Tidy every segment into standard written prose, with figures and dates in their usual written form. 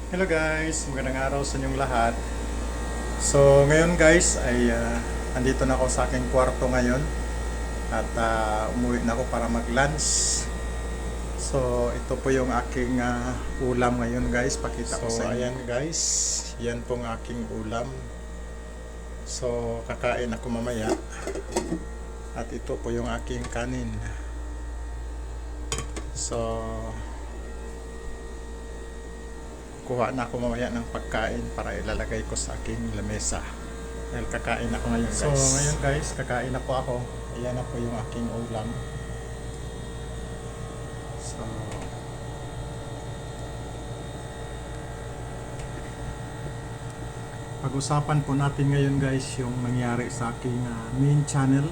Hello guys, magandang araw sa inyong lahat. So ngayon guys ay andito na ako sa aking kwarto ngayon at umuwi na ako para mag-lunch. So ito po yung aking ulam ngayon guys, pakita ko sa inyo. Ayan guys, yan pong aking ulam. So kakain ako mamaya at ito po yung aking kanin. So kuha na ako mamaya ng pagkain para ilalagay ko sa aking lamesa dahil kakain ako ngayon guys. So ngayon guys, kakain na po ako. Ayan na po yung aking ulam. So pag-usapan po natin ngayon guys yung nangyari sa aking main channel,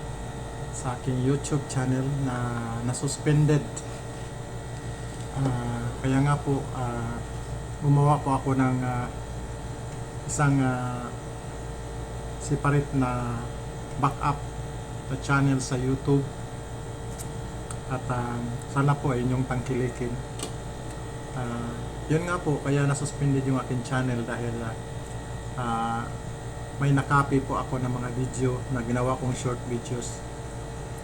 sa aking YouTube channel na nasuspended. Kaya nga po gumawa po ako ng isang separate na backup na channel sa YouTube at sana po ay inyong tangkilikin. Yun nga po, kaya nasuspended yung aking channel dahil may nakopy po ako ng mga video na ginawa kong short videos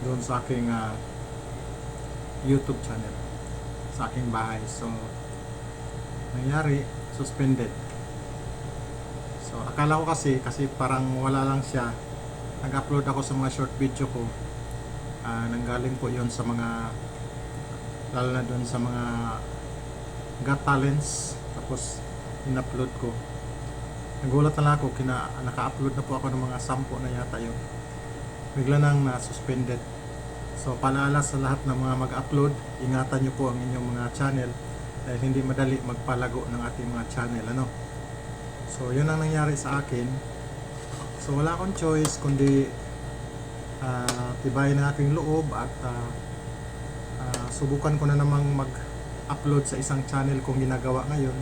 doon sa aking YouTube channel, sa aking bahay. So nangyari, suspended. So akala ko kasi parang wala lang siya. Nag-upload ako sa mga short video ko. Nanggaling po yon sa mga, lalo na doon sa mga Got Talents. Tapos in-upload ko. Nagulat na lang ako, naka-upload na po ako ng mga 10 na yata yun. Bigla nang na-suspended. So paalala sa lahat ng mga mag-upload, ingatan nyo po ang inyong mga channel dahil hindi madali magpalago ng ating mga channel, ano. So yun ang nangyari sa akin. So wala akong choice kundi tibayin ang aking loob at subukan ko na namang mag-upload sa isang channel kong ginagawa ngayon.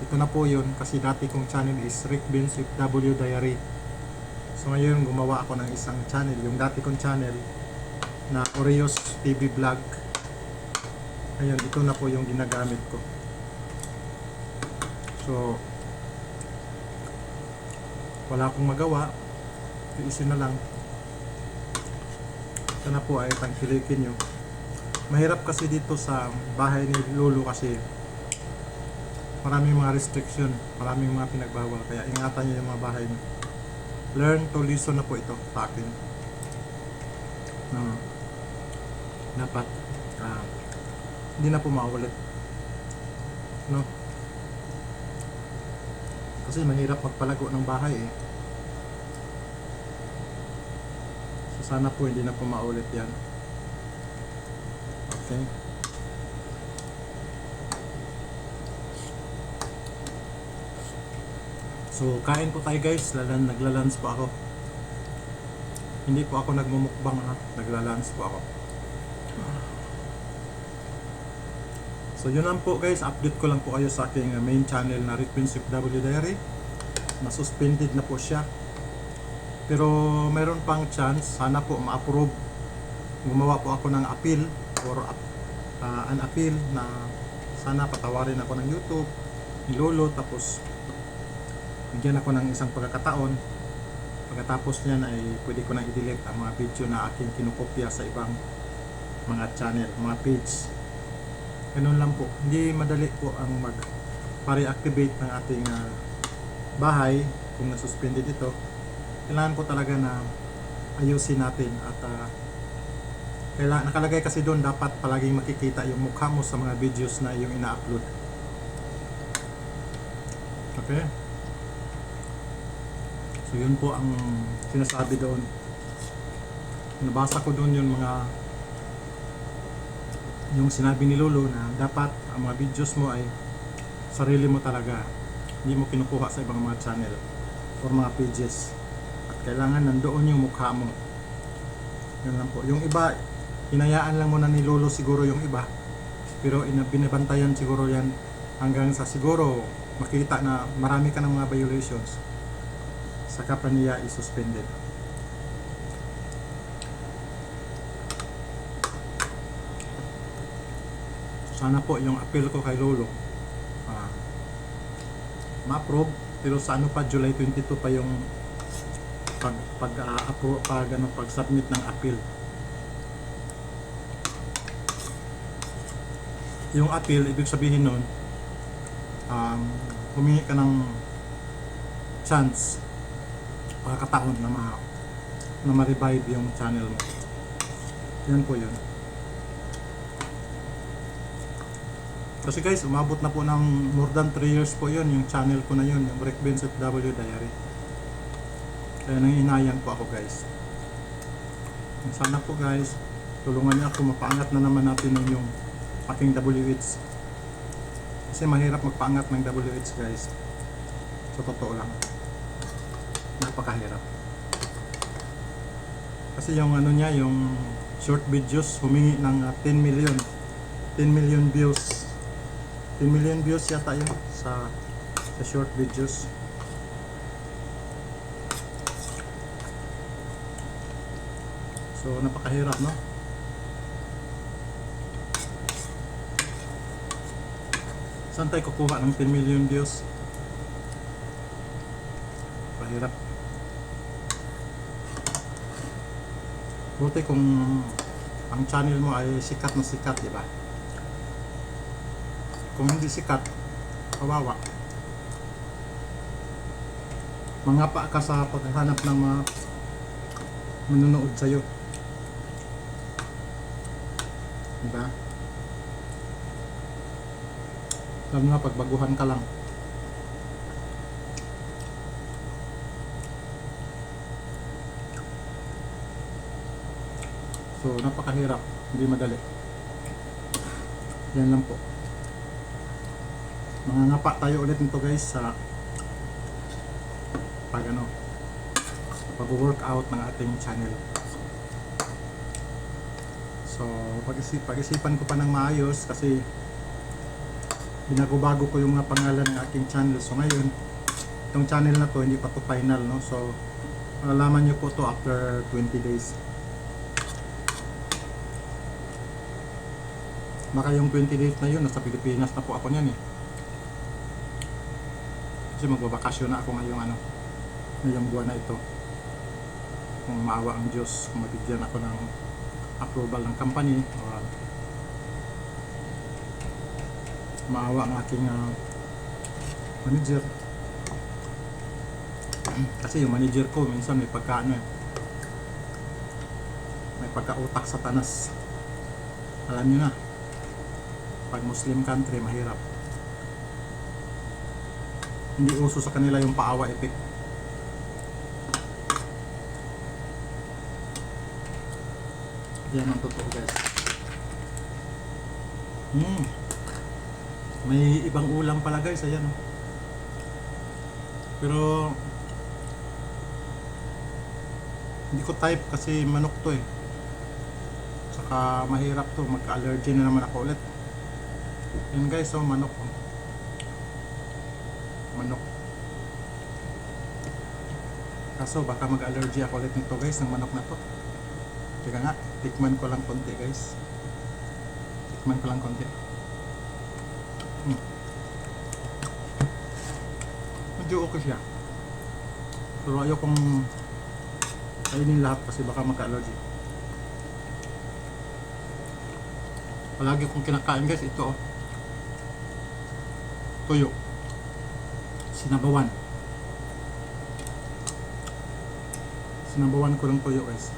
Ito na po yun, kasi dati kong channel is Rick Vince W Diary. So ngayon gumawa ako ng isang channel, yung dati kong channel na Oreos TV Vlog. Ayun, ito na po yung ginagamit ko. So wala akong magawa, tiisin na lang. Ito na po ay tangkilikin nyo. Mahirap kasi dito sa bahay ni Lolo kasi maraming mga restriction, maraming mga pinagbawal, kaya ingatan nyo yung mga bahay nyo. Learn to listen na po ito sa akin. Dapat hindi na po maulit, no? Kasi mahirap magpalago ng bahay eh. So sana po hindi na po maulit yan. Okay. So kain po tayo guys, naglalans po ako. Hindi po ako nagmumukbang naglalans po ako. So yun lang po guys, update ko lang po kayo sa aking main channel na Rick Vince W Diary. Na-suspended na po siya. Pero mayroon pang chance, sana po ma-approve. Gumawa po ako ng appeal or an appeal na sana patawarin ako ng YouTube ni Lolo, tapos bigyan ako ng isang pagkakataon. Pagkatapos niyan ay pwede ko nang i-delete ang mga video na aking kinukopya sa ibang mga channel, mga page. Ganun lang po. Hindi madali po ang mag-reactivate ng ating bahay kung nasuspended ito. Kailangan po talaga na ayusin natin at kailangan, nakalagay kasi doon dapat palaging makikita yung mukha mo sa mga videos na yung ina-upload. Okay? So yun po ang sinasabi doon. Nabasa ko doon yung sinabi ni Lolo na dapat ang mga videos mo ay sarili mo talaga, hindi mo kinukuha sa ibang mga channel or mga pages, at kailangan nandoon yung mukha mo. Yun lang po. Yung iba, hinayaan lang muna ni Lolo siguro yung iba, pero binabantayan siguro yan hanggang sa siguro makita na marami ka ng mga violations, saka pa niya i-suspended. Sana po yung appeal ko kay Lolo ma-approve, pero sa ano pa, July 22 pa yung pag submit ng appeal. Yung appeal, ibig sabihin nun, humingi ka ng chance, pagkakataon na ma-revive yung channel mo. Yan po yun. Kasi guys, umabot na po ng more than 3 years po yun, yung channel ko na yun, yung Rick Vincent W Diary. Kaya nanginayang po ako guys. Sana po guys, tulungan niyo ako, mapaangat na naman natin yung aking WH. Kasi mahirap magpaangat ng WH guys. Sa totoo lang. Napakahirap. Kasi yung ano niya, yung short videos, humingi ng 10 million. 10 million views. 10 million views yata yun sa short videos. So napakahirap, no? Saan tayo kukuha ng 10 million views? Pahirap. Buti kung ang channel mo ay sikat na sikat, di ba? Kung hindi sikat, kawawa. Mangapa ka sa paghahanap ng mga manonood sa'yo. Diba? Lalo na pagbaguhan ka lang. So, napakahirap. Hindi madali. Yan lang po. Mangangapa tayo ulit nito guys sa pag-workout ng ating channel. So pag-isipan ko pa ng maayos kasi binago-bago ko yung pangalan ng aking channel. So ngayon itong channel na to hindi pa to final, no? So malalaman nyo po to after 20 days. Baka yung 20 days na yun nasa Pilipinas na po ako niyan eh. Kasi magbabakasyon na ako ngayong buwan na ito. Kung maawa ang Diyos, kung mabigyan ako ng approval ng company, o maawa ang aking manager. Kasi yung manager ko minsan may may pagka-utak satanas. Alam nyo na, pag Muslim country mahirap. Hindi uso sa kanila yung paawa effect. Yan ang totoo guys. May ibang ulam pala guys, ayan. Pero hindi ko type kasi manok to eh. Saka mahirap to, magka-allergy na naman ako ulit. Yan guys, so manok. Manok. Kaso baka mag-allergy ako ulit nito guys, ng manok na to. Teka nga, tikman ko lang konti guys. Tikman ko lang konti. Medyo okay siya. Pero ayokong kainin lahat kasi baka magka-allergy. Palagi kong kinakain guys, ito oh. Tuyo. Sinabawan. Sinabawan ko lang tuyo guys.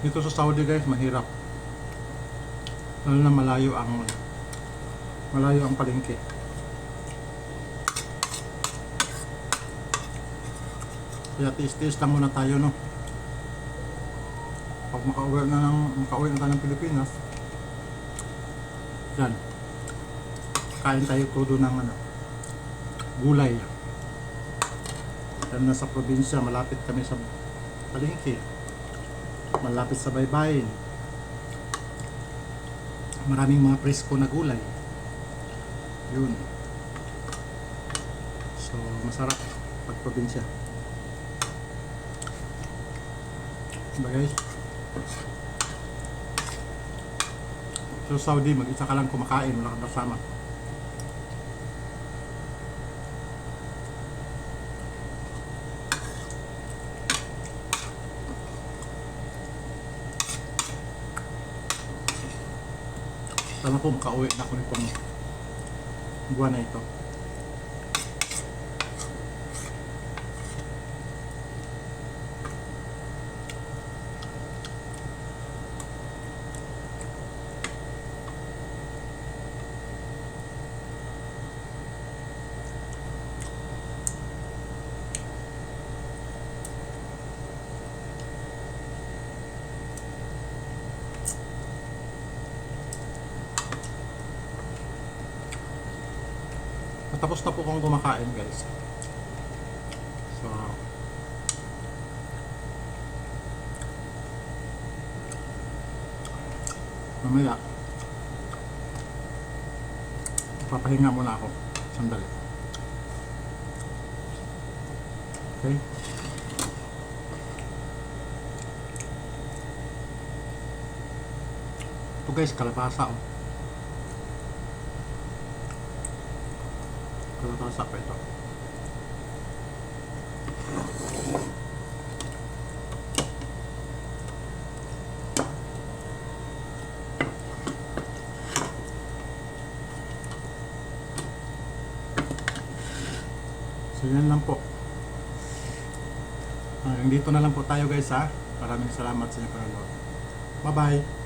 Dito sa Saudi guys, mahirap. Lalo na malayo ang palengke. Kaya tiis-tiis lang muna tayo, no? Pag makauwi na tayo ng Pilipinas, yan, kain tayo todo ng gulay. Yan na sa probinsya, malapit kami sa palengke, malapit sa baybayin, maraming mga presko na gulay. Yun, so masarap pag probinsya. Diba guys? So Saudi, mag-isa ka lang kumakain, wala kang kasama. Sana po makauwi na ako nitong buwan na ito. Tapos na po akong kumakain guys. So mamaya papahinga muna ako sandali. Okay, ito guys, kalabasa oh. Kalabasa pa ito. So yan lang po. Hanggang dito na lang po tayo guys ha. Maraming salamat sa inyong panonood. Bye bye.